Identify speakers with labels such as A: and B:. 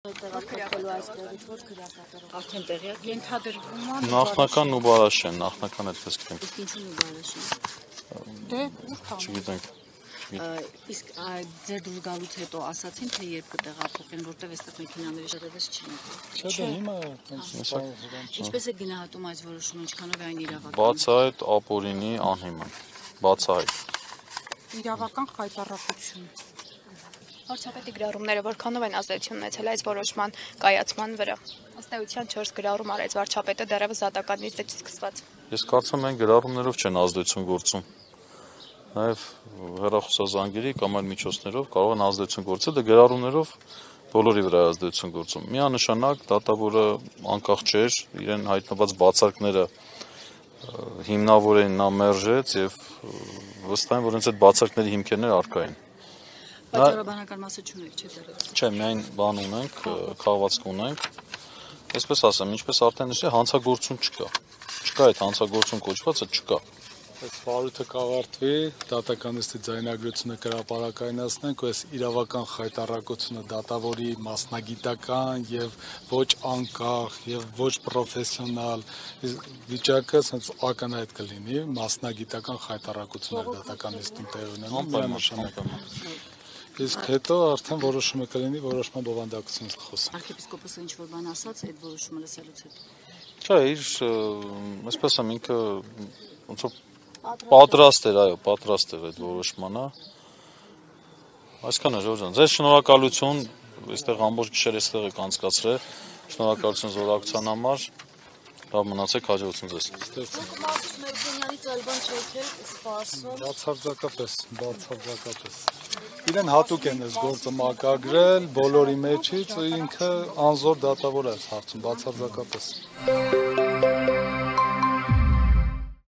A: Արդեն տեղյակ ենթադրվում է
B: Նախնական ու Բարաշեն, նախնական այդպես գիտենք։
A: Իսկ ինչու ու Բարաշեն։
C: Դե ուր թա։
B: Չգիտենք։
A: Իսկ ձեր դուրս գալուց հետո ասացին, թե երբ կտեղափոխեն, որտեղ այստեղ մեքենաների շարևես չի։
C: Չէ, հիմա
A: Ինչպես է գնահատում այս որոշումը, ինչքանով է այն իրավական։
B: Բացահայտ ապօրինի անհիմն։ Բացահայտ։
C: իրավական խայտառակություն։
D: Վարչապետի գրառումները որքանով են ազդեցություն ունեցել այս որոշման կայացման վրա։ Ըստ էության 4 գրառում արեց վարչապետը դեռևս դատականից սկսված։
B: Ես կարծում եմ գրառումներով չեն ազդեցություն գործում։ Նաև հեռախոսազանգերի կամ այլ միջոցներով կարող են ազդեցություն գործել, դա գրառումներով բոլորի վրա ազդեցություն գործում։ Միանշանակ դատավորը անկախ չէր, իրեն հայտնված բացարկները հիմնավոր էին, նա մերժեց եւ վստահ եմ, որ հենց այդ բացարկների հիմքերները առկա են։
A: Վաճառաբանական մասը չունեք, չէ՞ դեռևս։
B: Չէ, միայն բան ունենք, քաղվածք ունենք։ Այսպես ասեմ, ինչպես արդեն նշել, հանցագործություն չկա։ Չկա այդ հանցագործություն կոչվածը չկա։
C: Այս վարույթը կավարտվի, դատականիստի ձայնագրությունը կհրապարակայնացնենք, ու այս իրավական խայտառակությունը դատավորի մասնագիտական եւ ոչ անկախ եւ ոչ պրոֆեսիոնալ վիճակը ասենց ակնհայտ կլինի, մասնագիտական խայտառակությունը դատականիստին տեղ ունենալու միանշանակ։ Իսկ հետո արդեն որոշումը կլինի, որոշման բովանդակությունից խոսենք։
A: Արքեպիսկոպոսը ինչ-որ բան ասաց այդ որոշումը լսելուց հետո։
B: Չէ, իր, այսպես եմ, ինքը ոնց որ պատրաստ էր, այո, պատրաստ էր այդ որոշմանը։ Այսքանը Ժորժ ջան, ձեզ շնորհակալություն, այստեղ ամբողջ գիշեր այստեղ եք անցկացրել։ Շնորհակալություն զորակցության համար։ Լավ մնացեք, հաջողություն ձեզ։ Բացարձակապես։
C: Իրեն հատուկ են այս գործը մակագրել բոլորի մեջից ու ինքը անզոր դատավոր է այս հարցում, բացարձակապես։